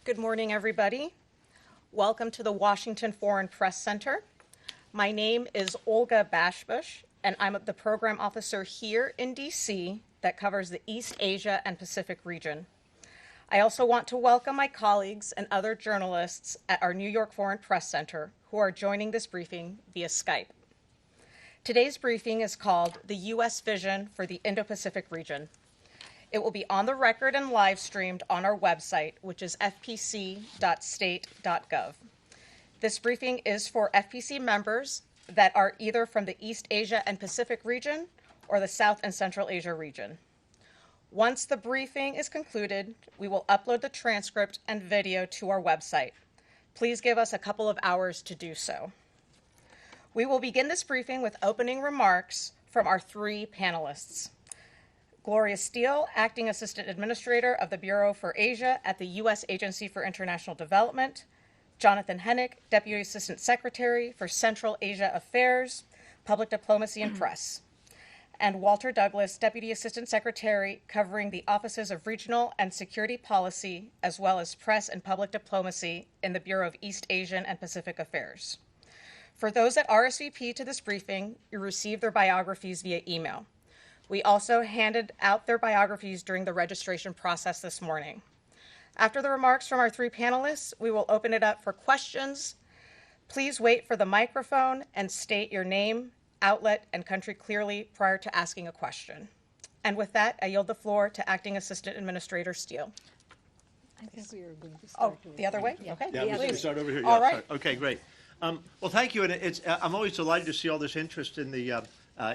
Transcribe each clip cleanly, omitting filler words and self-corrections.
Good morning, everybody. Welcome to the Washington Foreign Press Center. My name is Olga Bashbush, and I'm the program officer here in DC that covers the East Asia and Pacific region. I also want to welcome my colleagues and other journalists at our New York Foreign Press Center who are joining this briefing via Skype. Today's briefing is called The U.S. Vision for the Indo-Pacific Region. It will be on the record and live streamed on our website, which is fpc.state.gov. This briefing is for FPC members that are either from the East Asia and Pacific region or the South and Central Asia region. Once the briefing is concluded, we will upload the transcript and video to our website. Please give us a couple of hours to do so. We will begin this briefing with opening remarks from our three panelists. Gloria Steele, Acting Assistant Administrator of the Bureau for Asia at the U.S. Agency for International Development, Jonathan Hennick, Deputy Assistant Secretary for Central Asia Affairs, Public Diplomacy and Press, and Walter Douglas, Deputy Assistant Secretary covering the Offices of Regional and Security Policy, as well as Press and Public Diplomacy in the Bureau of East Asian and Pacific Affairs. For those that RSVP to this briefing, you receive their biographies via email. We also handed out their biographies during the registration process this morning. After the remarks from our three panelists, we will open it up for questions. Please wait for the microphone and state your name, outlet, and country clearly prior to asking a question. And with that, I yield the floor to Acting Assistant Administrator Steele. I think we were going to start. The other way? Yeah. Okay. Yeah, we please. start over here. All Yeah, right. sorry. Okay, great. Well, thank you, and I'm always delighted to see all this interest in the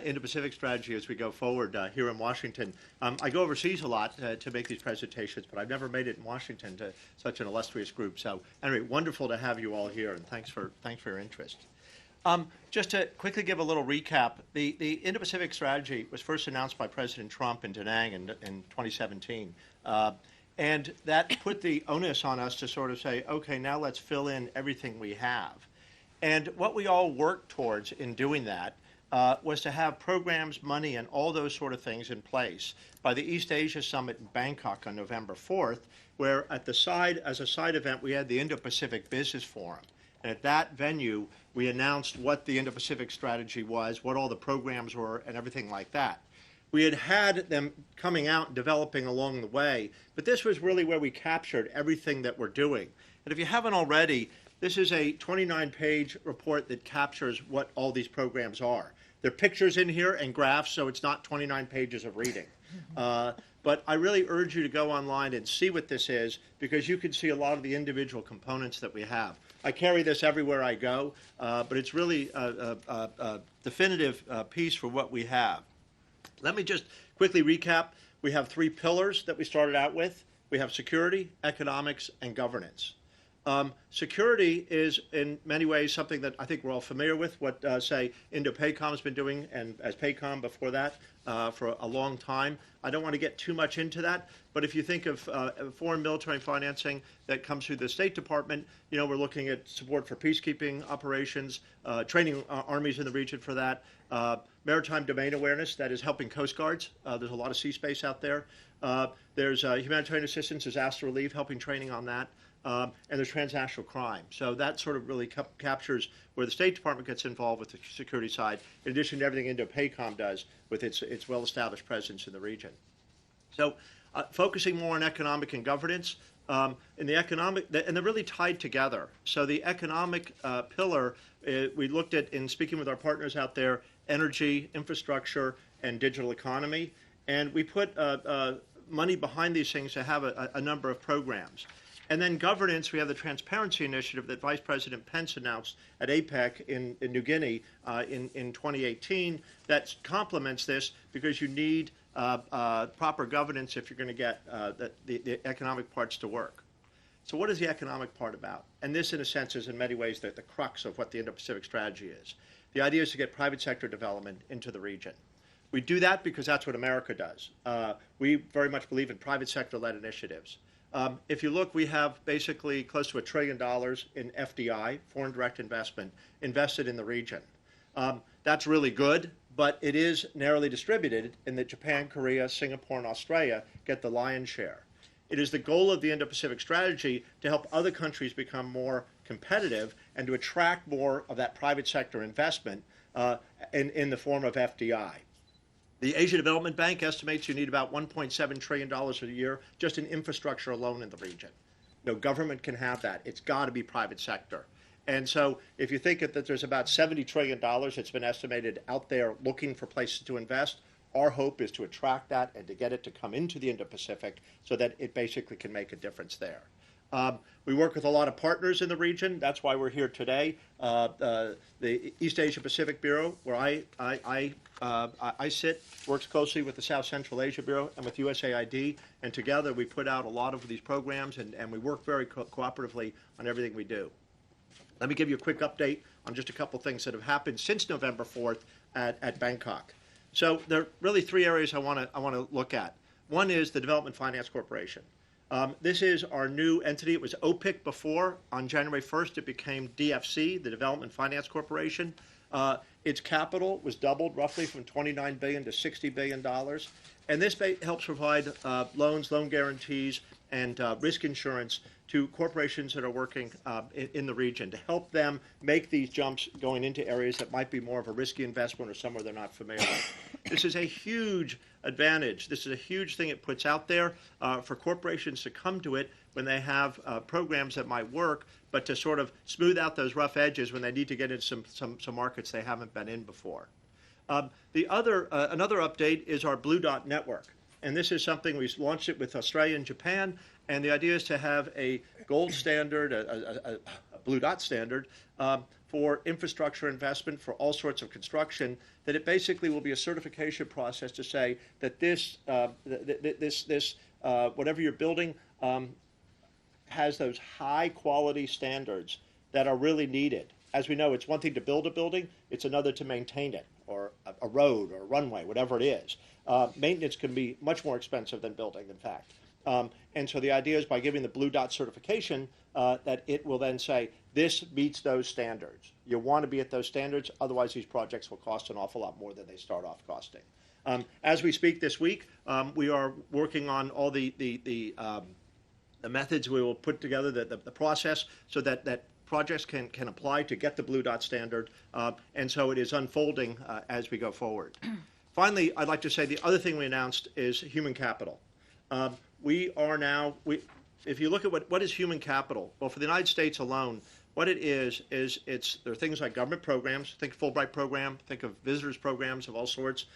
Indo-Pacific strategy as we go forward here in Washington. I go overseas a lot to make these presentations, but I've never made it in Washington to such an illustrious group. So, anyway, wonderful to have you all here, and thanks for your interest. Just to quickly give a little recap, the Indo-Pacific strategy was first announced by President Trump in Da Nang in 2017. And that put the onus on us to sort of say, okay, now let's fill in everything we have. And what we all worked towards in doing that was to have programs, money, and all those sort of things in place by the East Asia Summit in Bangkok on November 4th, where at the side, as a side event, we had the Indo-Pacific Business Forum. And at that venue, we announced what the Indo-Pacific strategy was, what all the programs were, and everything like that. We had them coming out and developing along the way, but this was really where we captured everything that we're doing. And if you haven't already, this is a 29-page report that captures what all these programs are. There are pictures in here and graphs, so it's not 29 pages of reading. But I really urge you to go online and see what this is, because you can see a lot of the individual components that we have. I carry this everywhere I go, but it's really a definitive piece for what we have. Let me just quickly recap. We have three pillars that we started out with. We have security, economics, and governance. Security is in many ways something that I think we're all familiar with, what, say, Indo-PACOM has been doing, and as PACOM before that, for a long time. I don't want to get too much into that, but if you think of foreign military financing that comes through the State Department, we're looking at support for peacekeeping operations, training armies in the region for that, maritime domain awareness, that is helping Coast Guards. There's a lot of sea space out there. There's humanitarian assistance, disaster relief, helping training on that. And there's transnational crime. So that sort of really captures where the State Department gets involved with the security side, in addition to everything Indo-PACOM does with its well-established presence in the region. So focusing more on economic and governance, and they're really tied together. So the economic pillar, we looked at, in speaking with our partners out there, energy, infrastructure, and digital economy. And we put money behind these things to have a number of programs. And then governance, we have the Transparency Initiative that Vice President Pence announced at APEC in New Guinea in 2018 that complements this, because you need proper governance if you're going to get the economic parts to work. So what is the economic part about? And this, in a sense, is in many ways the crux of what the Indo-Pacific strategy is. The idea is to get private sector development into the region. We do that because that's what America does. We very much believe in private sector-led initiatives. If you look, we have basically close to $1 trillion in FDI, foreign direct investment, invested in the region. That's really good, but it is narrowly distributed in that Japan, Korea, Singapore, and Australia get the lion's share. It is the goal of the Indo-Pacific strategy to help other countries become more competitive and to attract more of that private sector investment in the form of FDI. The Asia Development Bank estimates you need about $1.7 trillion a year just in infrastructure alone in the region. No government can have that. It's got to be private sector. And so if you think that there's about $70 trillion that's been estimated out there looking for places to invest, our hope is to attract that and to get it to come into the Indo-Pacific so that it basically can make a difference there. We work with a lot of partners in the region. That's why we're here today. The East Asia Pacific Bureau, where I sit, works closely with the South Central Asia Bureau and with USAID, and together we put out a lot of these programs, and we work very cooperatively on everything we do. Let me give you a quick update on just a couple things that have happened since November 4th at Bangkok. So there are really three areas I want to look at. One is the Development Finance Corporation. This is our new entity. It was OPIC before. On January 1st, it became DFC, the Development Finance Corporation. Its capital was doubled roughly from $29 billion to $60 billion. And this helps provide loans, loan guarantees, and risk insurance to corporations that are working in the region to help them make these jumps going into areas that might be more of a risky investment or somewhere they're not familiar with. This is a huge advantage. This is a huge thing it puts out there for corporations to come to it when they have programs that might work, but to sort of smooth out those rough edges when they need to get into some markets they haven't been in before. Another update is our Blue Dot Network. And this is something we launched it with Australia and Japan, and the idea is to have a gold standard, a Blue Dot standard for infrastructure investment for all sorts of construction, that it basically will be a certification process to say that this whatever you're building has those high quality standards that are really needed. As we know, it's one thing to build a building, it's another to maintain it, or a road or a runway, whatever it is. Maintenance can be much more expensive than building, in fact. And so the idea is by giving the Blue Dot certification that it will then say, this meets those standards. You want to be at those standards, otherwise these projects will cost an awful lot more than they start off costing. As we speak this week, we are working on all the methods. We will put together the process so that projects can apply to get the Blue Dot standard, and so it is unfolding as we go forward. Finally, I'd like to say the other thing we announced is human capital. We are now, if you look at what is human capital, well, for the United States alone, what it is there are things like government programs. Think Fulbright program, think of visitors programs of all sorts,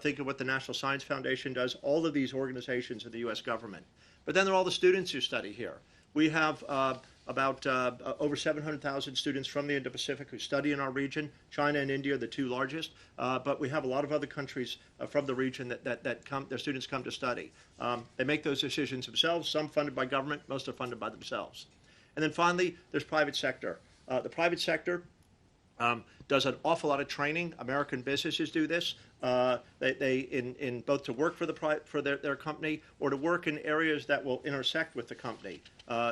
think of what the National Science Foundation does, all of these organizations of the U.S. government. But then there are all the students who study here. We have about over 700,000 students from the Indo-Pacific who study in our region. China and India are the two largest, but we have a lot of other countries from the region that their students come to study. They make those decisions themselves, some funded by government, most are funded by themselves. And then finally, there's private sector. The private sector does an awful lot of training. American businesses do this. In both to work for their company or to work in areas that will intersect with the company.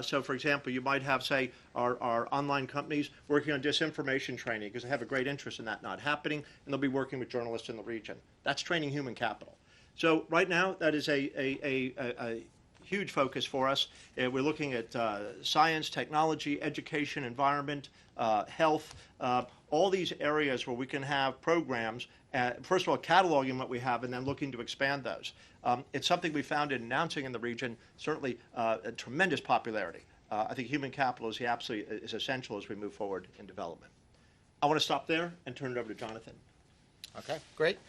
So, for example, you might have, say, our online companies working on disinformation training because they have a great interest in that not happening, and they'll be working with journalists in the region. That's training human capital. So right now, that is a huge focus for us. We're looking at science, technology, education, environment, health, all these areas where we can have programs, first of all, cataloging what we have and then looking to expand those. It's something we found in announcing in the region, certainly a tremendous popularity. I think human capital is essential as we move forward in development. I want to stop there and turn it over to Jonathan. Okay, great.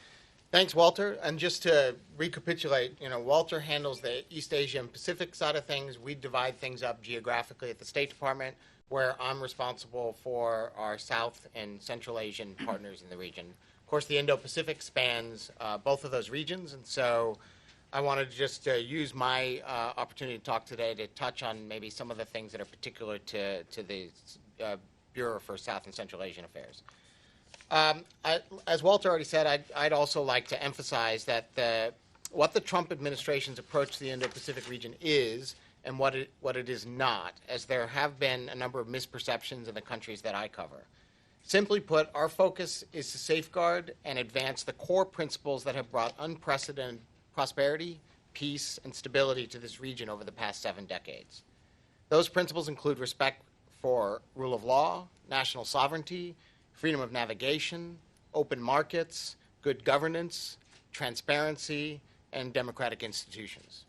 Thanks, Walter. And just to recapitulate, Walter handles the East Asia and Pacific side of things. We divide things up geographically at the State Department, where I'm responsible for our South and Central Asian partners in the region. Of course, the Indo-Pacific spans both of those regions, and so I wanted to just use my opportunity to talk today to touch on maybe some of the things that are particular to the Bureau for South and Central Asian Affairs. As Walter already said, I'd also like to emphasize that what the Trump administration's approach to the Indo-Pacific region is and what it is not, as there have been a number of misperceptions in the countries that I cover. Simply put, our focus is to safeguard and advance the core principles that have brought unprecedented prosperity, peace, and stability to this region over the past 7 decades. Those principles include respect for rule of law, national sovereignty, freedom of navigation, open markets, good governance, transparency, and democratic institutions.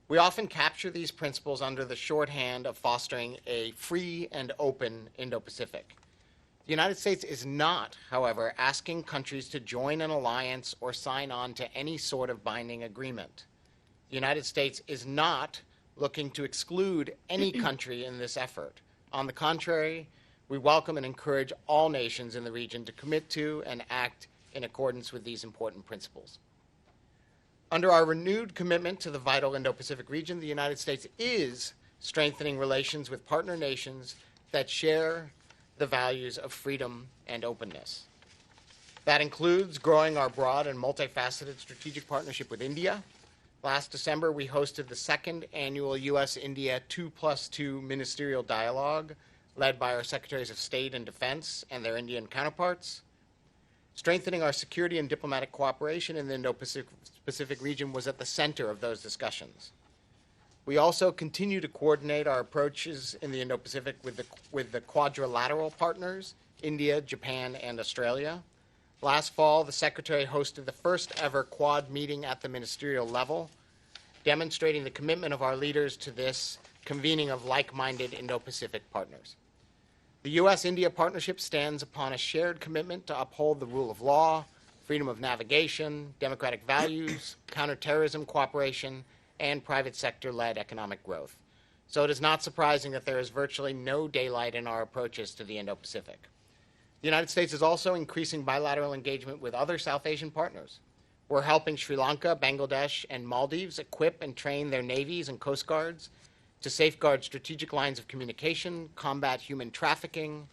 We often capture these principles under the shorthand of fostering a free and open Indo-Pacific. The United States is not, however, asking countries to join an alliance or sign on to any sort of binding agreement. The United States is not looking to exclude any country in this effort. On the contrary, we welcome and encourage all nations in the region to commit to and act in accordance with these important principles. Under our renewed commitment to the vital Indo-Pacific region, the United States is strengthening relations with partner nations that share the values of freedom and openness. That includes growing our broad and multifaceted strategic partnership with India. Last December, we hosted the second annual U.S.-India 2+2 ministerial dialogue led by our Secretaries of State and Defense and their Indian counterparts. Strengthening our security and diplomatic cooperation in the Indo-Pacific region was at the center of those discussions. We also continue to coordinate our approaches in the Indo-Pacific with the quadrilateral partners, India, Japan, and Australia. Last fall, the Secretary hosted the first ever Quad meeting at the ministerial level, demonstrating the commitment of our leaders to this convening of like-minded Indo-Pacific partners. The U.S.-India partnership stands upon a shared commitment to uphold the rule of law, freedom of navigation, democratic values, counterterrorism cooperation, and private sector-led economic growth. So it is not surprising that there is virtually no daylight in our approaches to the Indo-Pacific. The United States is also increasing bilateral engagement with other South Asian partners. We're helping Sri Lanka, Bangladesh, and Maldives equip and train their navies and coast guards to safeguard strategic lines of communication, combat human trafficking,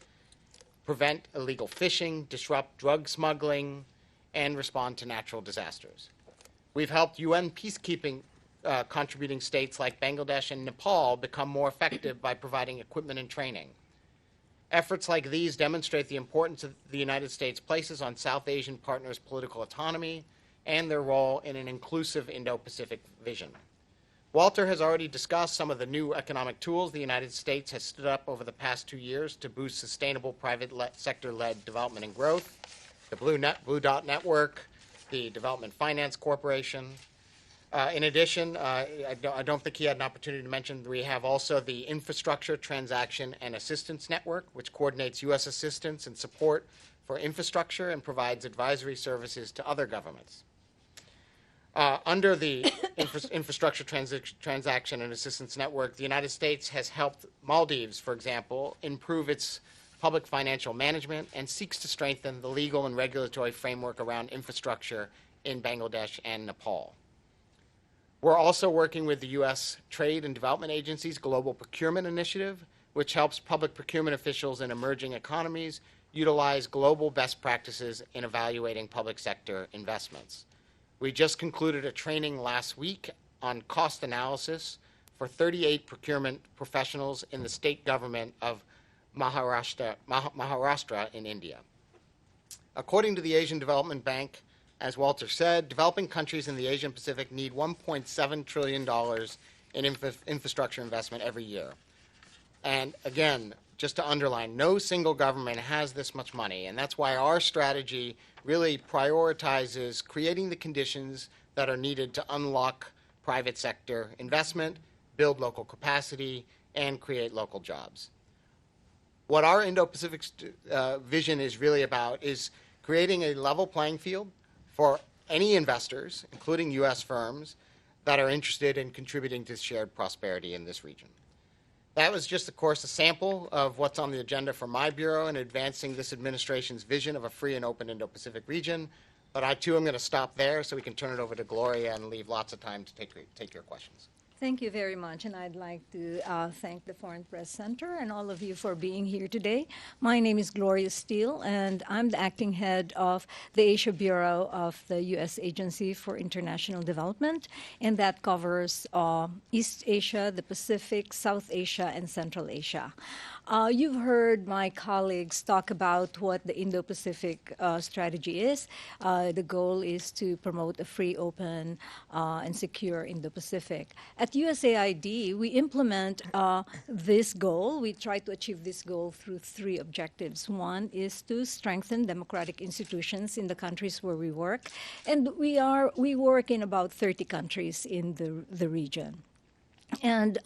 prevent illegal fishing, disrupt drug smuggling, and respond to natural disasters. We've helped UN peacekeeping contributing states like Bangladesh and Nepal become more effective by providing equipment and training. Efforts like these demonstrate the importance of the United States places on South Asian partners' political autonomy and their role in an inclusive Indo-Pacific vision. Walter has already discussed some of the new economic tools the United States has stood up over the past 2 years to boost sustainable private sector-led development and growth, the Blue Dot Network, the Development Finance Corporation. In addition, I don't think he had an opportunity to mention, we have also the Infrastructure Transaction and Assistance Network, which coordinates U.S. assistance and support for infrastructure and provides advisory services to other governments. Under the Infrastructure Transaction and Assistance Network, the United States has helped Maldives, for example, improve its public financial management and seeks to strengthen the legal and regulatory framework around infrastructure in Bangladesh and Nepal. We're also working with the U.S. Trade and Development Agency's Global Procurement Initiative, which helps public procurement officials in emerging economies utilize global best practices in evaluating public sector investments. We just concluded a training last week on cost analysis for 38 procurement professionals in the state government of Maharashtra in India. According to the Asian Development Bank, as Walter said, developing countries in the Asian Pacific need $1.7 trillion in infrastructure investment every year. And again, just to underline, no single government has this much money, and that's why our strategy really prioritizes creating the conditions that are needed to unlock private sector investment, build local capacity, and create local jobs. What our Indo-Pacific vision is really about is creating a level playing field for any investors, including U.S. firms, that are interested in contributing to shared prosperity in this region. That was just, of course, a sample of what's on the agenda for my bureau in advancing this administration's vision of a free and open Indo-Pacific region. But I, too, am going to stop there so we can turn it over to Gloria and leave lots of time to take your questions. Thank you very much, and I'd like to thank the Foreign Press Center and all of you for being here today. My name is Gloria Steele, and I'm the acting head of the Asia Bureau of the U.S. Agency for International Development, and that covers East Asia, the Pacific, South Asia, and Central Asia. You've heard my colleagues talk about what the Indo-Pacific strategy is. The goal is to promote a free, open, and secure Indo-Pacific. At USAID, we implement this goal. We try to achieve this goal through three objectives. One is to strengthen democratic institutions in the countries where we work, and we work in about 30 countries in the region. And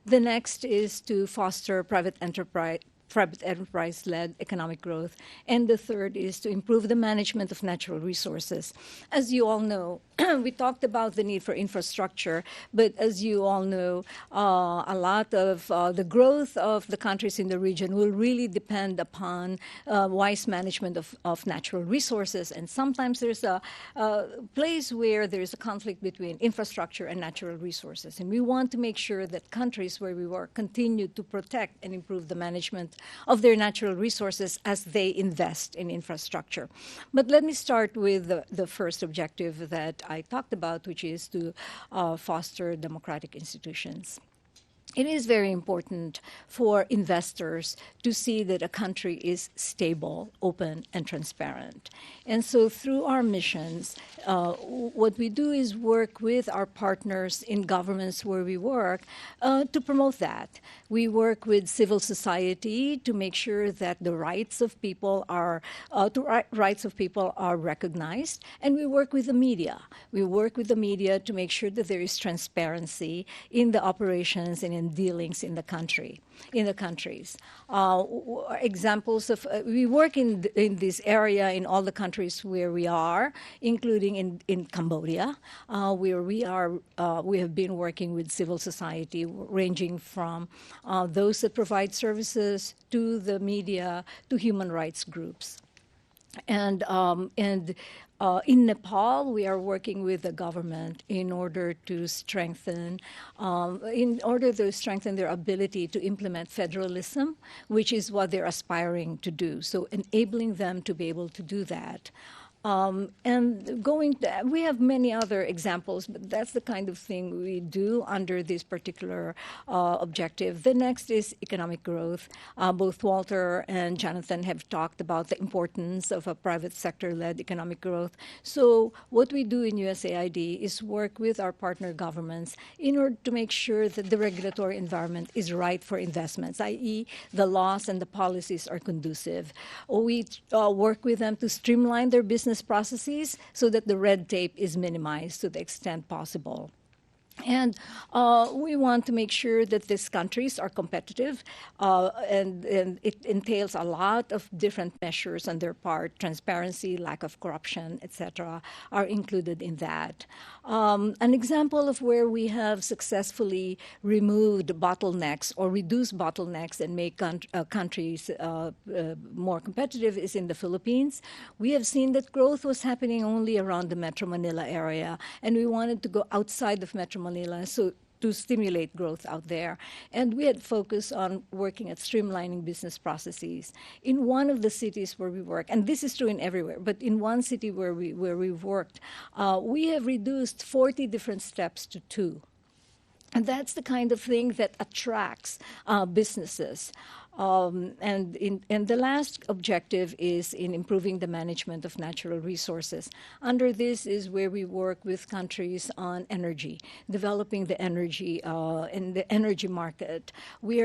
the next is to foster private enterprise-led economic growth. And the third is to improve the management of natural resources. As you all know, we talked about the need for infrastructure, but as you all know, a lot of the growth of the countries in the region will really depend upon wise management of natural resources. And sometimes there's a place where there's a conflict between infrastructure and natural resources. And we want to make sure that countries where we work continue to protect and improve the management of their natural resources as they invest in infrastructure. But let me start with the first objective that I talked about, which is to foster democratic institutions. It is very important for investors to see that a country is stable, open, and transparent. And so through our missions, what we do is work with our partners in governments where we work to promote that. We work with civil society to make sure that the rights of people are recognized, and we work with the media. We work with the media to make sure that there is transparency in the operations and in dealings in the countries. Examples of we work in this area in all the countries where we are, including in Cambodia, where we have been working with civil society, ranging from those that provide services to the media to human rights groups. And in Nepal, we are working with the government in order to strengthen their ability to implement federalism, which is what they're aspiring to do. So enabling them to be able to do that. We have many other examples, but that's the kind of thing we do under this particular objective. The next is economic growth. Both Walter and Jonathan have talked about the importance of a private sector-led economic growth. So what we do in USAID is work with our partner governments in order to make sure that the regulatory environment is right for investments, i.e. the laws and the policies are conducive. We work with them to streamline their business processes so that the red tape is minimized to the extent possible. And we want to make sure that these countries are competitive, and it entails a lot of different measures on their part. Transparency, lack of corruption, etc., are included in that. An example of where we have successfully removed bottlenecks or reduced bottlenecks and make countries more competitive is in the Philippines. We have seen that growth was happening only around the Metro Manila area, and we wanted to go outside of Metro Manila so to stimulate growth out there. And we had focused on working at streamlining business processes. In one of the cities where we work, and this is true in everywhere, but in one city where we've worked, we have reduced 40 different steps to 2. And that's the kind of thing that attracts businesses. And the last objective is in improving the management of natural resources. Under this is where we work with countries on energy, developing the energy in the energy market. We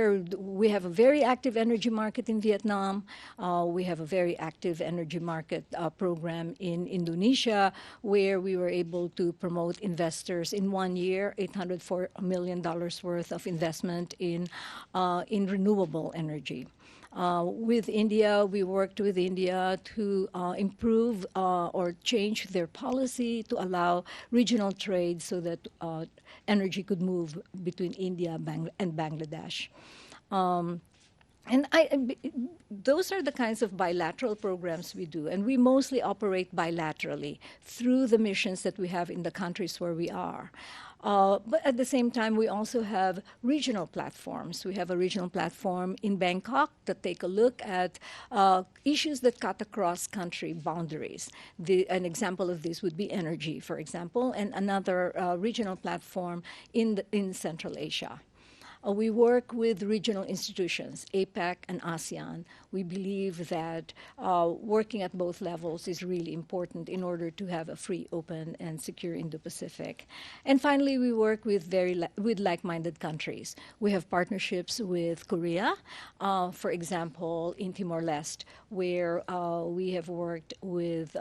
have a very active energy market in Vietnam. We have a very active energy market program in Indonesia, where we were able to promote investors in 1 year, $804 million worth of investment in renewable energy. With India, we worked with India to improve or change their policy to allow regional trade so that energy could move between India and Bangladesh. Those are the kinds of bilateral programs we do, and we mostly operate bilaterally through the missions that we have in the countries where we are. But at the same time, we also have regional platforms. We have a regional platform in Bangkok that take a look at issues that cut across country boundaries. An example of this would be energy, for example, and another regional platform in Central Asia. We work with regional institutions, APEC and ASEAN. We believe that working at both levels is really important in order to have a free, open, and secure Indo-Pacific. And finally, we work with with like-minded countries. We have partnerships with Korea, for example, in Timor-Leste, where we have worked with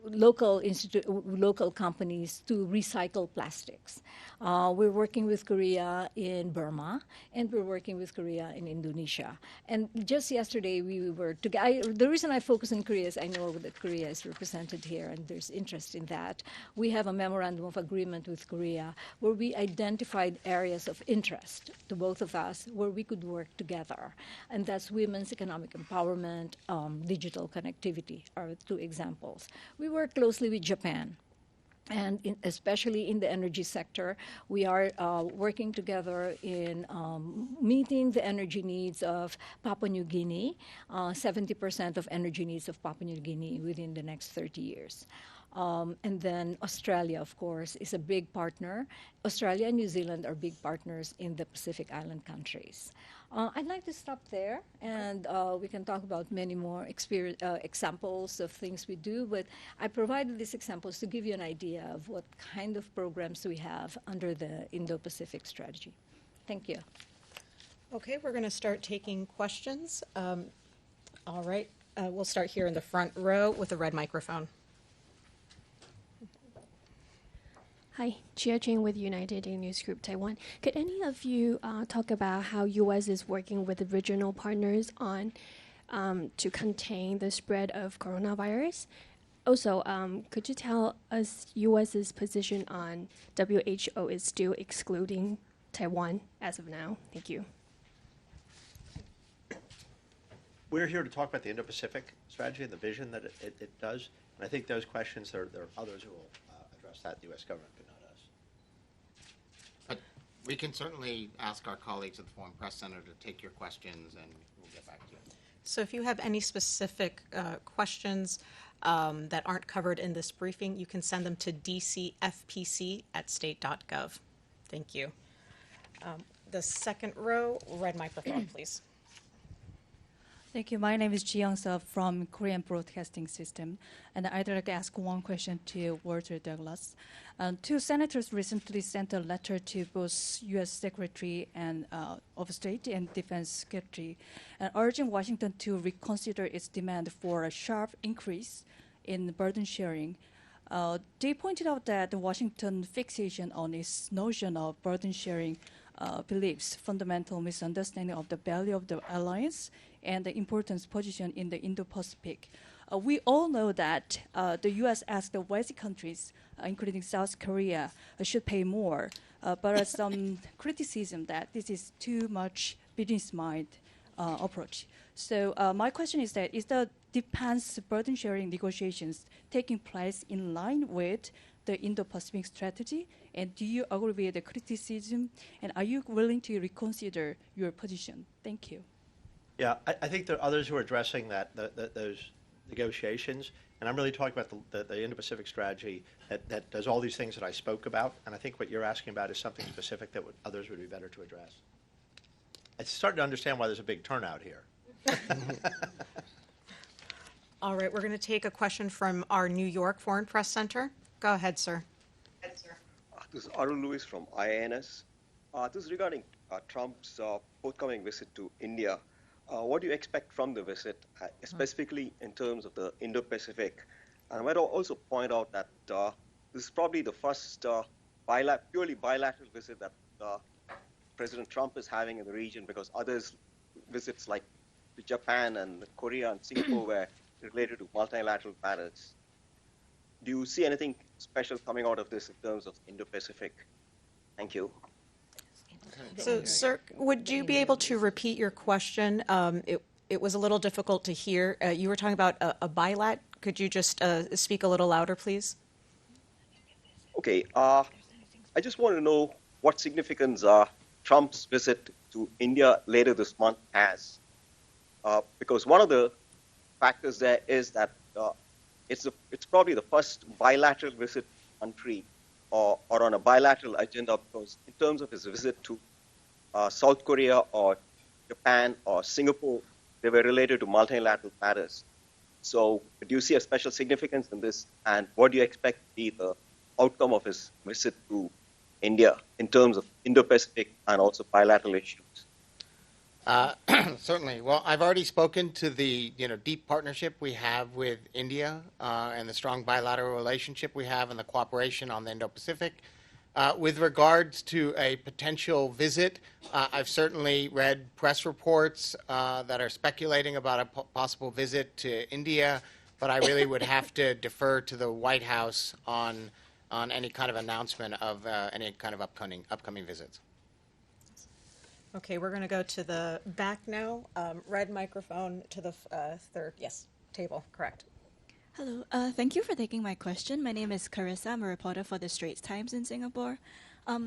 local companies to recycle plastics. We're working with Korea in Burma, and we're working with Korea in Indonesia. And just yesterday, we were together. The reason I focus on Korea is I know that Korea is represented here, and there's interest in that. We have a memorandum of agreement with Korea where we identified areas of interest to both of us where we could work together. And that's women's economic empowerment, digital connectivity are two examples. We work closely with Japan. And especially in the energy sector, we are working together in meeting the energy needs of Papua New Guinea, 70% of energy needs of Papua New Guinea within the next 30 years. And then Australia, of course, is a big partner. Australia and New Zealand are big partners in the Pacific Island countries. I'd like to stop there, and we can talk about many more examples of things we do, but I provided these examples to give you an idea of what kind of programs we have under the Indo-Pacific strategy. Thank you. Okay, we're going to start taking questions. All right, we'll start here in the front row with the red microphone. Hi, Chia Jing with United News Group Taiwan. Could any of you talk about how U.S. is working with the regional partners on to contain the spread of coronavirus? Also, could you tell us U.S.'s position on WHO is still excluding Taiwan as of now? Thank you. We're here to talk about the Indo-Pacific strategy and the vision that it does. And I think those questions, there are others who will address that, the U.S. government, but not us. But we can certainly ask our colleagues at the Foreign Press Center to take your questions, and we'll get back to you. So if you have any specific questions that aren't covered in this briefing, you can send them to dcfpc@state.gov. Thank you. The second row, red microphone, please. Thank you. My name is Ji Young-seo from Korean Broadcasting System, and I'd like to ask one question to Walter Douglas. Two senators recently sent a letter to both U.S. Secretary and of State and Defense Secretary, urging Washington to reconsider its demand for a sharp increase in burden sharing. They pointed out that Washington's fixation on its notion of burden sharing beliefs fundamental misunderstanding of the value of the alliance and the importance position in the Indo-Pacific. We all know that the U.S. asked the West countries, including South Korea, should pay more, but there's some criticism that this is too much business-minded approach. So my question is that is the defense burden sharing negotiations taking place in line with the Indo-Pacific strategy? And do you agree with the criticism? And are you willing to reconsider your position? Thank you. Yeah, I think there are others who are addressing those negotiations, and I'm really talking about the Indo-Pacific strategy that does all these things that I spoke about, and I think what you're asking about is something specific that others would be better to address. It's starting to understand why there's a big turnout here. All right, we're going to take a question from our New York Foreign Press Center. Go ahead, sir. This is Arun Lewis from IANS. This is regarding Trump's forthcoming visit to India. What do you expect from the visit, specifically in terms of the Indo-Pacific? And I might also point out that this is probably the first purely bilateral visit that President Trump is having in the region, because others visits like to Japan and Korea and Singapore were related to multilateral matters. Do you see anything special coming out of this in terms of Indo-Pacific? Thank you. So, sir, would you be able to repeat your question? It was a little difficult to hear. You were talking about a bilat. Could you just speak a little louder, please? Okay. I just want to know what significance Trump's visit to India later this month has. Because one of the factors there is that it's probably the first bilateral visit country or on a bilateral agenda? Because in terms of his visit to South Korea or Japan or Singapore, they were related to multilateral matters. So do you see a special significance in this? And what do you expect to be the outcome of his visit to India in terms of Indo-Pacific and also bilateral issues? Certainly. Well, I've already spoken to the deep partnership we have with India and the strong bilateral relationship we have and the cooperation on the Indo-Pacific. With regards to a potential visit, I've certainly read press reports that are speculating about a possible visit to India, but I really would have to defer to the White House on any kind of announcement of any kind of upcoming visits. Okay, we're going to go to the back now. Red microphone to the third, yes, table, correct. Hello, thank you for taking my question. My name is Carissa. I'm a reporter for the Straits Times in Singapore.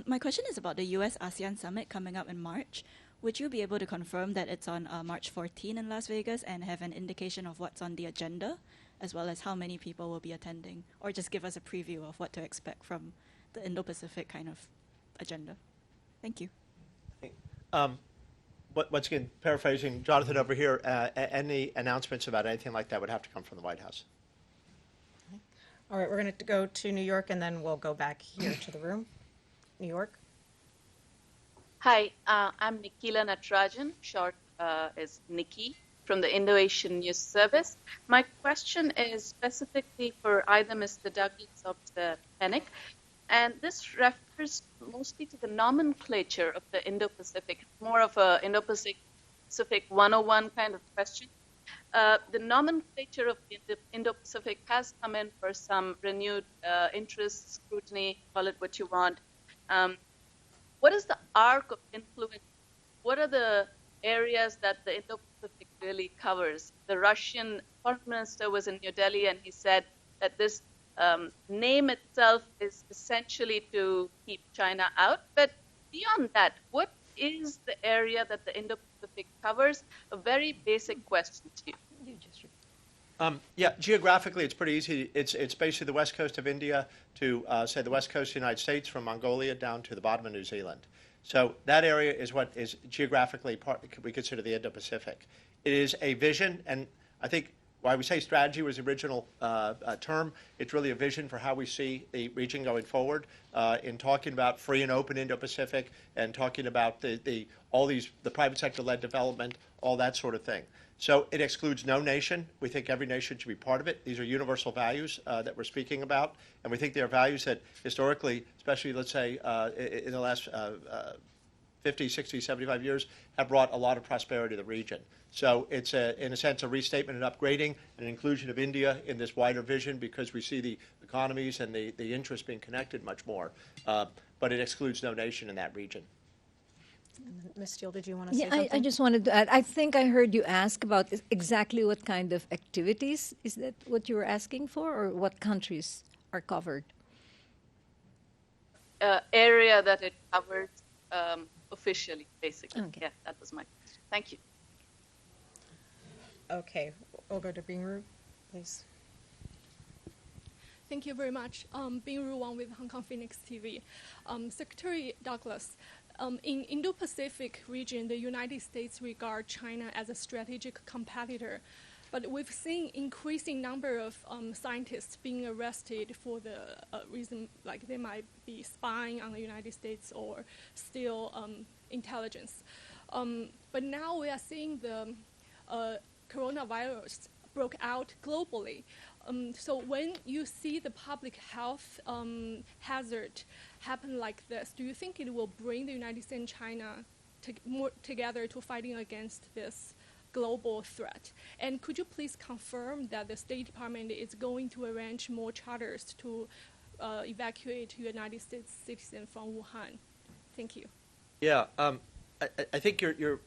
My question is about the US-ASEAN Summit coming up in March. Would you be able to confirm that it's on March 14 in Las Vegas and have an indication of what's on the agenda, as well as how many people will be attending, or just give us a preview of what to expect from the Indo-Pacific kind of agenda? Thank you. Once again, paraphrasing Jonathan over here, any announcements about anything like that would have to come from the White House. All right, we're going to go to New York, and then we'll go back here to the room. New York. Hi, I'm Nikila Natarajan, short is Nikki, from the Indo-Asian News Service. My question is specifically for either Mr. Douglas or Mr. Pennick, and this refers mostly to the nomenclature of the Indo-Pacific, more of a Indo-Pacific 101 kind of question. The nomenclature of the Indo-Pacific has come in for some renewed interest, scrutiny, call it what you want. What is the arc of influence? What are the areas that the Indo-Pacific really covers? The Russian foreign minister was in New Delhi and he said that this name itself is essentially to keep China out. But beyond that, what is the area that the Indo-Pacific covers? A very basic question to you. Yeah, geographically, it's pretty easy. It's basically the west coast of India to, say, the west coast of the United States, from Mongolia down to the bottom of New Zealand. So that area is what is geographically we consider the Indo-Pacific. It is a vision, and I think why we say strategy was the original term. It's really a vision for how we see the region going forward in talking about free and open Indo-Pacific and talking about the private sector-led development, all that sort of thing. So it excludes no nation. We think every nation should be part of it. These are universal values that we're speaking about, and we think they are values that historically, especially, let's say, in the last 50, 60, 75 years, have brought a lot of prosperity to the region. So it's, in a sense, a restatement and upgrading and an inclusion of India in this wider vision because we see the economies and the interests being connected much more. But it excludes no nation in that region. Ms. Steele, did you want to say Yeah, something? I just wanted to add, I think I heard you ask about exactly what kind of activities. Is that what you were asking for, or what countries are covered? Area that it covers officially, basically. Okay. Yeah, that was my question. Thank you. Okay, we'll go to Bingru, please. Thank you very much. Bingru Wang with Hong Kong Phoenix TV. Secretary Douglas, in Indo-Pacific region, the United States regard China as a strategic competitor, but we've seen increasing number of scientists being arrested for the reason like they might be spying on the United States or steal intelligence. But now we are seeing the coronavirus broke out globally. So when you see the public health hazard happen like this, do you think it will bring the United States and China more together to fighting against this global threat? And could you please confirm that the State Department is going to arrange more charters to evacuate United States citizens from Wuhan? Thank you. Yeah, I think you're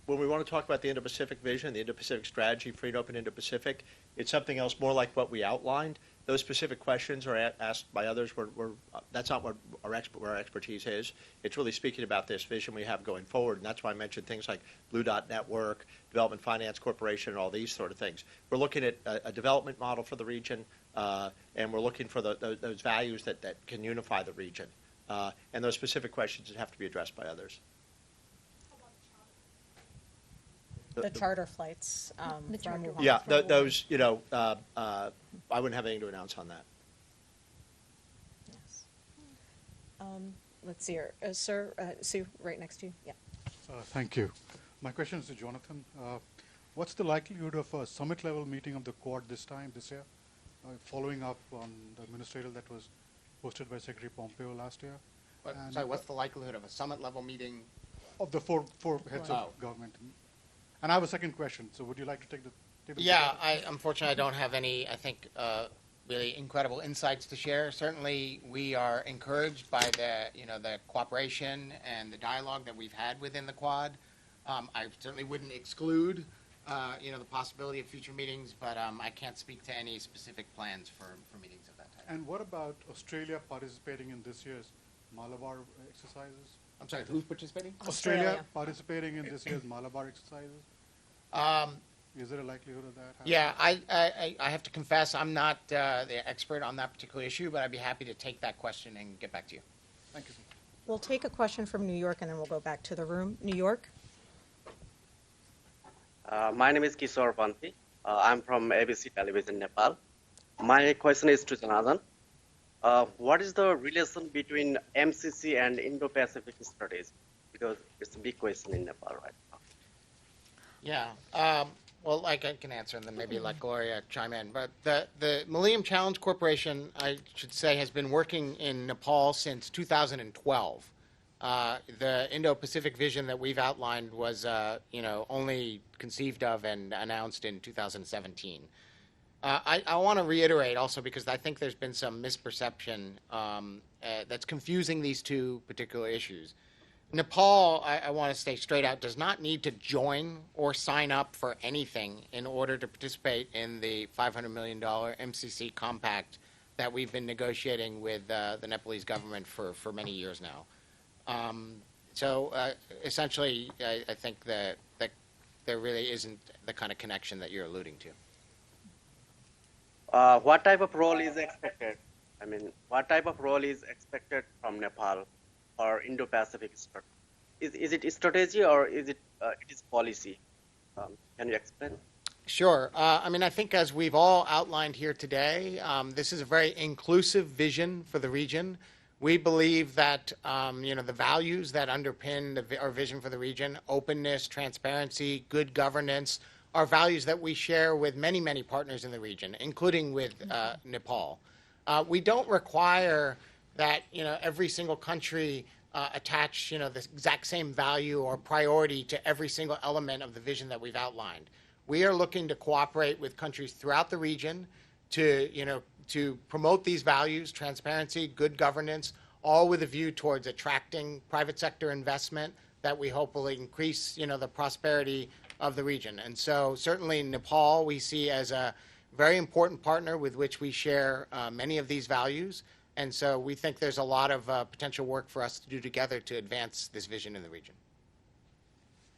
when we want to talk about the Indo-Pacific vision, the Indo-Pacific strategy, free and open Indo-Pacific, it's something else more like what we outlined. those specific questions are asked by others. That's not what where our expertise is. It's really speaking about this vision we have going forward, and that's why I mentioned things like Blue Dot Network, Development Finance Corporation, and all these sort of things. We're looking at a development model for the region, and we're looking for those values that can unify the region. And those specific questions have to be addressed by others. The charter flights The from charter Wuhan. Yeah, those, I wouldn't have anything to announce on that. Yes. Let's see here. Sir, Sue, right next to you. Yeah. Thank you. My question is to Jonathan. What's the likelihood of a summit-level meeting of the Quad this year, following up on the administrative that was hosted by Secretary Pompeo last year? Sorry, what's the likelihood of a summit-level meeting? Of the four heads of government. And I have a second question. So would you like to take the table? Yeah, unfortunately, I don't have any, I think, really incredible insights to share. Certainly, we are encouraged by the cooperation and the dialogue that we've had within the Quad. I certainly wouldn't exclude, the possibility of future meetings, but I can't speak to any specific plans for meetings of that type. And what about Australia participating in this year's Malabar exercises? I'm sorry, who's participating? Australia participating in this year's Malabar exercises? Is there a likelihood of that happening? Yeah, I have to confess, I'm not the expert on that particular issue, but I'd be happy to take that question and get back to you. Thank you, sir. We'll take a question from New York, and then we'll go back to the room. New York? My name is Kishore Panthi. I'm from ABC Television, Nepal. My question is to Jonathan. What is the relation between MCC and Indo-Pacific strategy? Because it's a big question in Nepal right now. Yeah. Well, I can answer, and then maybe let Gloria chime in. But the Millennium Challenge Corporation, I should say, has been working in Nepal since 2012. The Indo-Pacific vision that we've outlined was, only conceived of and announced in 2017. I want to reiterate also, because I think there's been some misperception that's confusing these two particular issues. Nepal, I want to stay straight out, does not need to join or sign up for anything in order to participate in the $500 million MCC compact that we've been negotiating with the Nepalese government for many years now. Essentially, I think that there really isn't the kind of connection that you're alluding to. What type of role is expected? What type of role is expected from Nepal or Indo-Pacific strategy? Is it strategy or is it policy? Can you explain? Sure. I think as we've all outlined here today, this is a very inclusive vision for the region. We believe that, the values that underpin our vision for the region, openness, transparency, good governance, are values that we share with many, many partners in the region, including with Nepal. We don't require that, every single country attach, the exact same value or priority to every single element of the vision that we've outlined. We are looking to cooperate with countries throughout the region to promote these values, transparency, good governance, all with a view towards attracting private sector investment that we hope will increase, the prosperity of the region. And so certainly Nepal we see as a very important partner with which we share many of these values. And so we think there's a lot of potential work for us to do together to advance this vision in the region.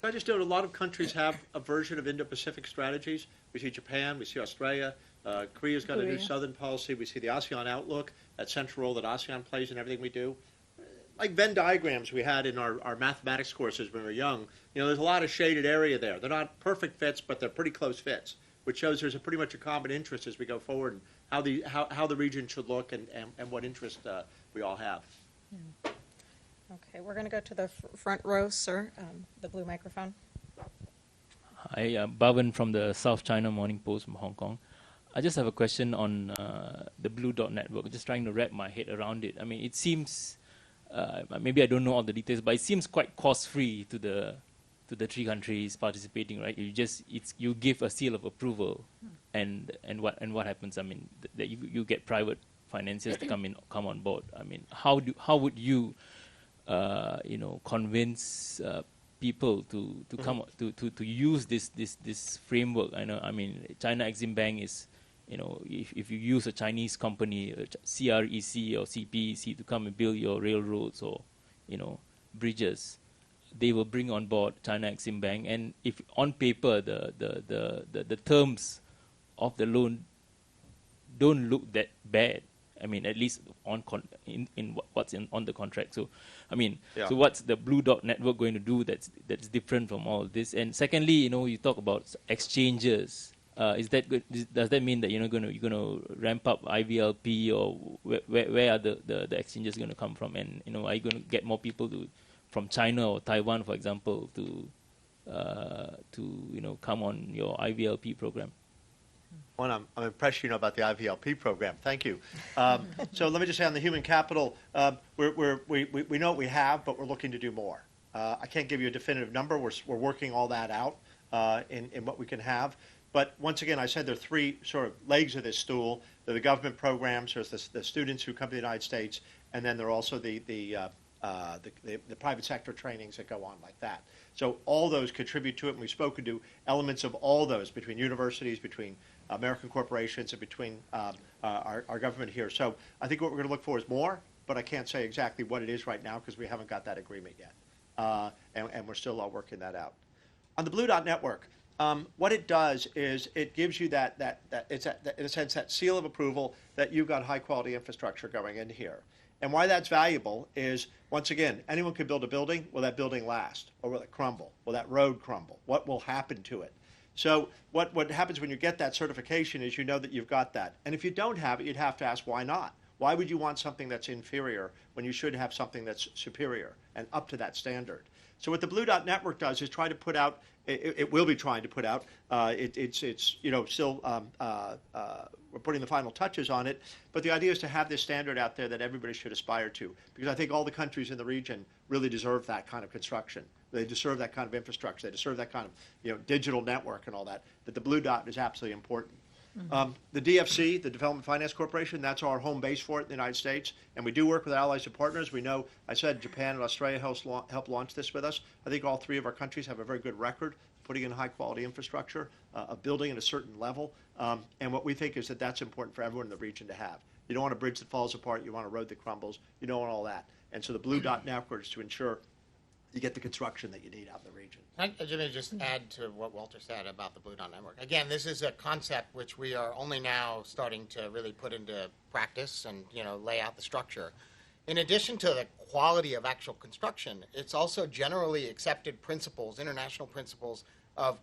I just note a lot of countries have a version of Indo-Pacific strategies. We see Japan, we see Australia, Korea's got a new Southern policy. We see the ASEAN outlook, that central role that ASEAN plays in everything we do. Like Venn diagrams we had in our mathematics courses when we were young, there's a lot of shaded area there. They're not perfect fits, but they're pretty close fits, which shows there's pretty much a common interest as we go forward and how the region should look and what interest we all have. Yeah. Okay, we're going to go to the front row, sir, the blue microphone. Hi, Bhavan from the South China Morning Post from Hong Kong. I just have a question on the Blue Dot Network, just trying to wrap my head around it. It seems, maybe I don't know all the details, but it seems quite cost-free to the three countries participating, right? You give a seal of approval, and what happens? That you get private financiers to come on board. How would you convince people to come to use this framework? I know. China Exim Bank is if you use a Chinese company, CREC or CPEC, to come and build your railroads or, bridges, they will bring on board China Exim Bank. And if on paper the terms of the loan don't look that bad, I mean, at least in what's on the contract. So, I mean, so what's the Blue Dot Network going to do that's different from all this? And secondly, you talk about exchanges. Is that good? Does that mean that you're going to ramp up IVLP, or where are the exchanges going to come from? And are you going to get more people from China or Taiwan, for example, to come on your IVLP program? One, I'm impressed about the IVLP program. Thank you. So let me just say on the human capital, we know what we have, but we're looking to do more. I can't give you a definitive number. We're working all that out in what we can have. But once again, I said there are three sort of legs of this stool. There are the government programs, there's the students who come to the United States, and then there are also the private sector trainings that go on like that. So all those contribute to it, and we've spoken to elements of all those between universities, between American corporations, and between our government here. So I think what we're going to look for is more, but I can't say exactly what it is right now because we haven't got that agreement yet, and we're still working that out. On the Blue Dot Network, what it does is it gives you that it's in a sense that seal of approval that you've got high quality infrastructure going in here. And why that's valuable is, once again, anyone can build a building. Will that building last? Or will it crumble? Will that road crumble? What will happen to it? So what happens when you get that certification is you know that you've got that. And if you don't have it, you'd have to ask why not? Why would you want something that's inferior when you should have something that's superior and up to that standard? So what the Blue Dot Network does is try to put out, it will be trying to put out, still we're putting the final touches on it, but the idea is to have this standard out there that everybody should aspire to, because I think all the countries in the region really deserve that kind of construction. They deserve that kind of infrastructure. They deserve that kind of digital network and all that. But the Blue Dot is absolutely important. Mm-hmm. The DFC, the Development Finance Corporation, that's our home base for it in the United States, and we do work with allies and partners. We know, I said Japan and Australia helped launch this with us. I think all three of our countries have a very good record putting in high-quality infrastructure, of building at a certain level, and what we think is that that's important for everyone in the region to have. You don't want a bridge that falls apart. You want a road that crumbles. You don't want all that. And so the Blue Dot Network is to ensure you get the construction that you need out in the region. Jimmy, just add to what Walter said about the Blue Dot Network. Again, this is a concept which we are only now starting to really put into practice and lay out the structure. In addition to the quality of actual construction, it's also generally accepted principles, international principles of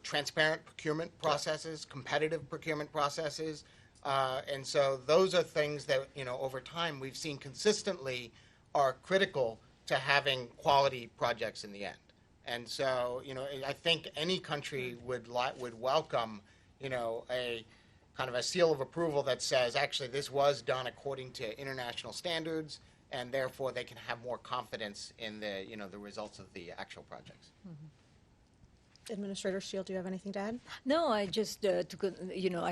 transparent procurement processes, competitive procurement processes, and so those are things that over time we've seen consistently are critical to having quality projects in the end. And so, I think any country would welcome, a kind of a seal of approval that says, actually, this was done according to international standards, and therefore they can have more confidence in the, the results of the actual projects. Mm-hmm. Administrator Steele, do you have anything to add? No, I just, I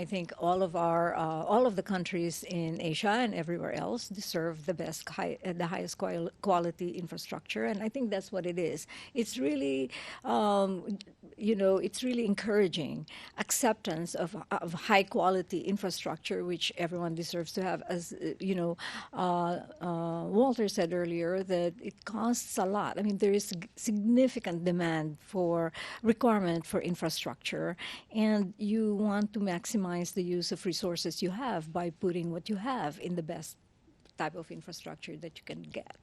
think all of the countries in Asia and everywhere else deserve the highest quality infrastructure, and I think that's what it is. It's really, it's really encouraging acceptance of high quality infrastructure, which everyone deserves to have. As Walter said earlier, that it costs a lot. I mean, there is significant demand for requirement for infrastructure, and you want to maximize the use of resources you have by putting what you have in the best type of infrastructure that you can get.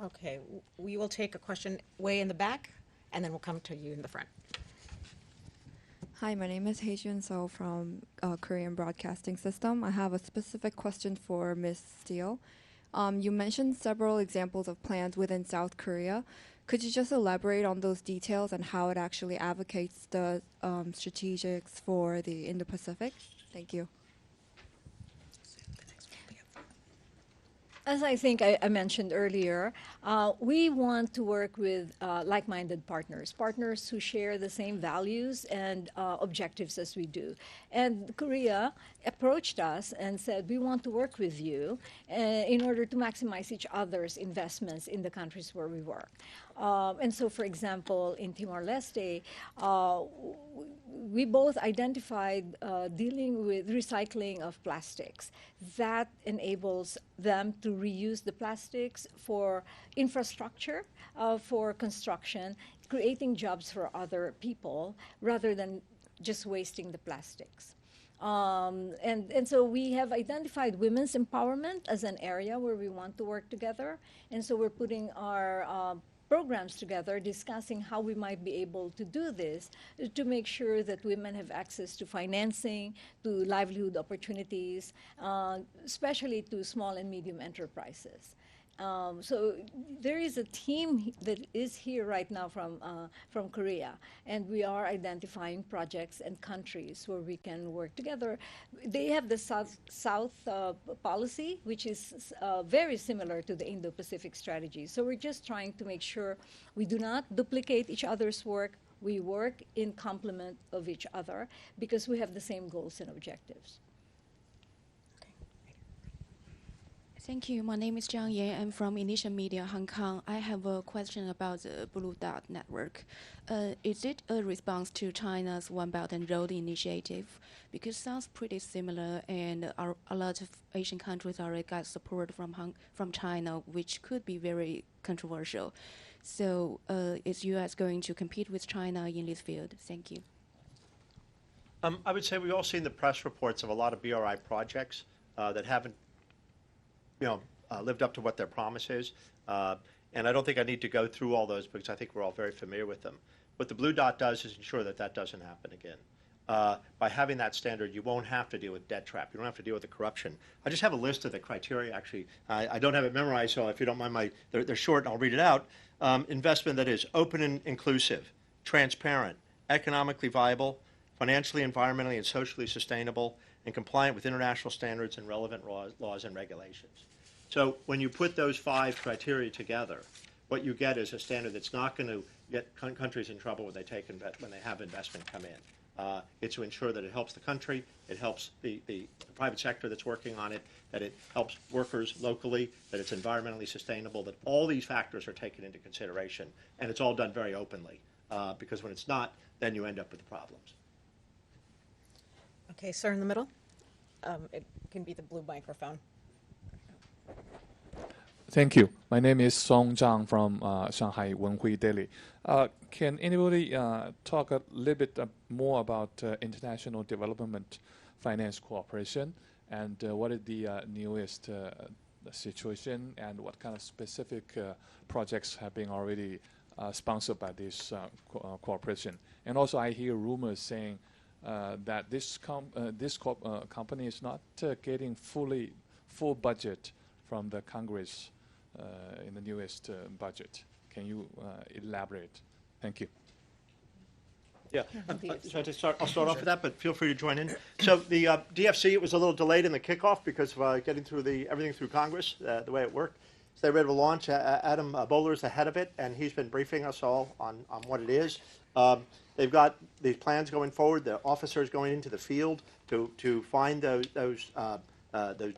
Okay, we will take a question way in the back, and then we'll come to you in the front. Hi, my name is Haejun So from Korean Broadcasting System. I have a specific question for Ms. Steele. You mentioned several examples of plans within South Korea. Could you just elaborate on those details and how it actually advocates the strategics for the Indo-Pacific? Thank you. As I think I mentioned earlier, we want to work with like-minded partners, partners who share the same values and objectives as we do. And Korea approached us and said, we want to work with you in order to maximize each other's investments in the countries where we work. And so, for example, in Timor-Leste, we both identified dealing with recycling of plastics. That enables them to reuse the plastics for infrastructure, for construction, creating jobs for other people rather than just wasting the plastics. And so we have identified women's empowerment as an area where we want to work together. And so we're putting our programs together discussing how we might be able to do this to make sure that women have access to financing, to livelihood opportunities, especially to small and medium enterprises. So there is a team that is here right now from Korea, and we are identifying projects and countries where we can work together. They have the South policy, which is very similar to the Indo-Pacific strategy. So we're just trying to make sure we do not duplicate each other's work. We work in complement of each other because we have the same goals and objectives. Thank you. My name is Zhang Yan. I'm from Initial Media, Hong Kong. I have a question about the Blue Dot Network. Is it a response to China's One Belt and Road initiative? Because it sounds pretty similar, and a lot of Asian countries already got support from China, which could be very controversial. So is U.S. going to compete with China in this field? Thank you. I would say we've all seen the press reports of a lot of BRI projects that haven't lived up to what their promise is. And I don't think I need to go through all those because I think we're all very familiar with them. What the Blue Dot does is ensure that that doesn't happen again. By having that standard, you won't have to deal with debt trap. You don't have to deal with the corruption. I just have a list of the criteria, actually. I don't have it memorized, so if you don't mind, they're short and I'll read it out. Investment that is open and inclusive, transparent, economically viable, financially, environmentally, and socially sustainable, and compliant with international standards and relevant laws and regulations. So when you put those 5 criteria together, what you get is a standard that's not going to get countries in trouble when they have investment come in. It's to ensure that it helps the country, it helps the private sector that's working on it, that it helps workers locally, that it's environmentally sustainable, that all these factors are taken into consideration, and it's all done very openly. Because when it's not, then you end up with the problems. Okay, sir in the middle. It can be the blue microphone. Thank you. My name is Song Zhang from Shanghai Wenhui Daily. Can anybody talk a little bit more about international development finance cooperation and what is the newest situation and what kind of specific projects have been already sponsored by this cooperation? And also I hear rumors saying that this company is not getting full budget from the Congress in the newest budget. Can you elaborate? Thank you. Yeah, so I'll start off with that, but feel free to join in. So the DFC, it was a little delayed in the kickoff because of getting through everything through Congress, the way it worked. So they're ready to launch. Adam Bowler is the head of it, and he's been briefing us all on what it is. They've got these plans going forward. The officers going into the field to find those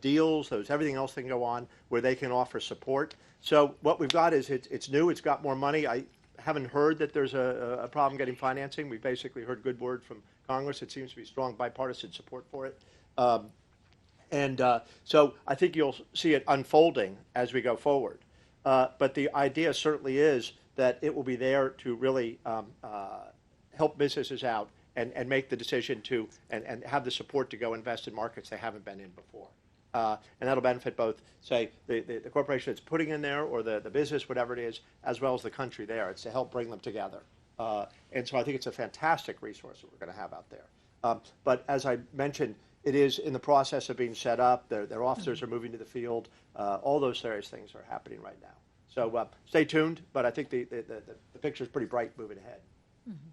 deals, everything else that can go on where they can offer support. So what we've got is it's new. It's got more money. I haven't heard that there's a problem getting financing. We basically heard good word from Congress. It seems to be strong bipartisan support for it. So I think you'll see it unfolding as we go forward. But the idea certainly is that it will be there to really help businesses out and make the decision to and have the support to go invest in markets they haven't been in before. And that'll benefit both, say, the corporation that's putting in there or the business, whatever it is, as well as the country there. It's to help bring them together. And so I think it's a fantastic resource that we're going to have out there. But as I mentioned, it is in the process of being set up. Their officers are moving to the field. All those various things are happening right now. So stay tuned, but I think the picture is pretty bright moving ahead. Mm-hmm.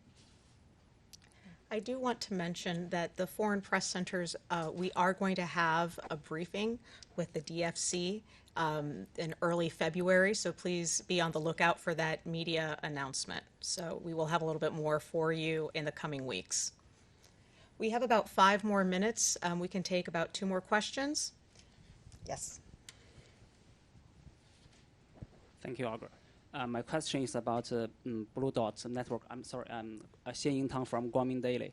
I do want to mention that the Foreign Press Centers, we are going to have a briefing with the DFC in early February, so please be on the lookout for that media announcement. So we will have a little bit more for you in the coming weeks. We have about 5 more minutes. We can take about 2 more questions. Yes. Thank you, Olga. My question is about Blue Dot Network. I'm sorry, I'm Xian Yingtang from Guangming Daily.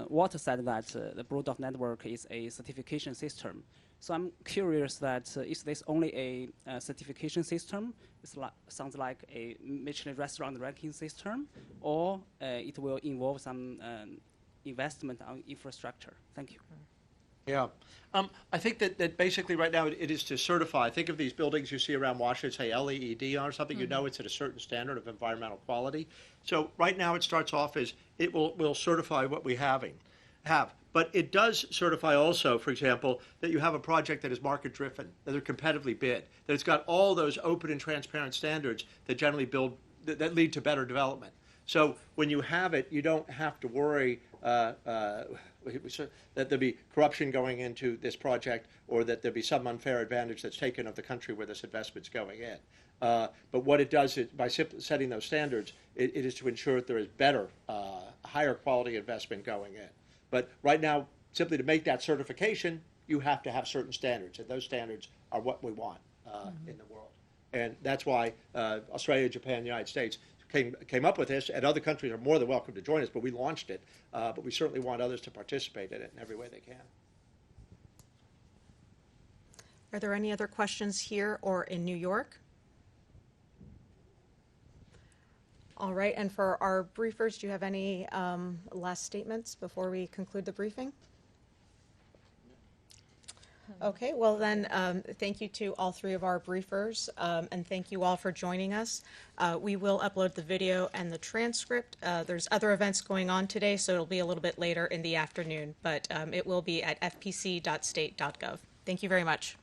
Walter said that the Blue Dot Network is a certification system. So I'm curious that is this only a certification system? It sounds like a Michelin restaurant ranking system, or it will involve some investment on infrastructure? Thank you. Yeah. I think that basically right now it is to certify. Think of these buildings you see around Washington, say LEED or something, you know it's at a certain standard of environmental quality. So right now it starts off as it will certify what we have. But it does certify also, for example, that you have a project that is market driven, that they're competitively bid, that it's got all those open and transparent standards that generally that lead to better development. So when you have it, you don't have to worry that there'll be corruption going into this project or that there'll be some unfair advantage that's taken of the country where this investment's going in. But what it does is, by setting those standards, it is to ensure that there is better, higher quality investment going in. But right now, simply to make that certification, you have to have certain standards, and those standards are what we want in the world. And that's why Australia, Japan, the United States came up with this, and other countries are more than welcome to join us, but we launched it. But we certainly want others to participate in it in every way they can. Are there any other questions here or in New York? All right, and for our briefers, do you have any last statements before we conclude the briefing? Okay, well then, thank you to all 3 of our briefers, and thank you all for joining us. We will upload the video and the transcript. There's other events going on today, so it'll be a little bit later in the afternoon, but it will be at fpc.state.gov. Thank you very much.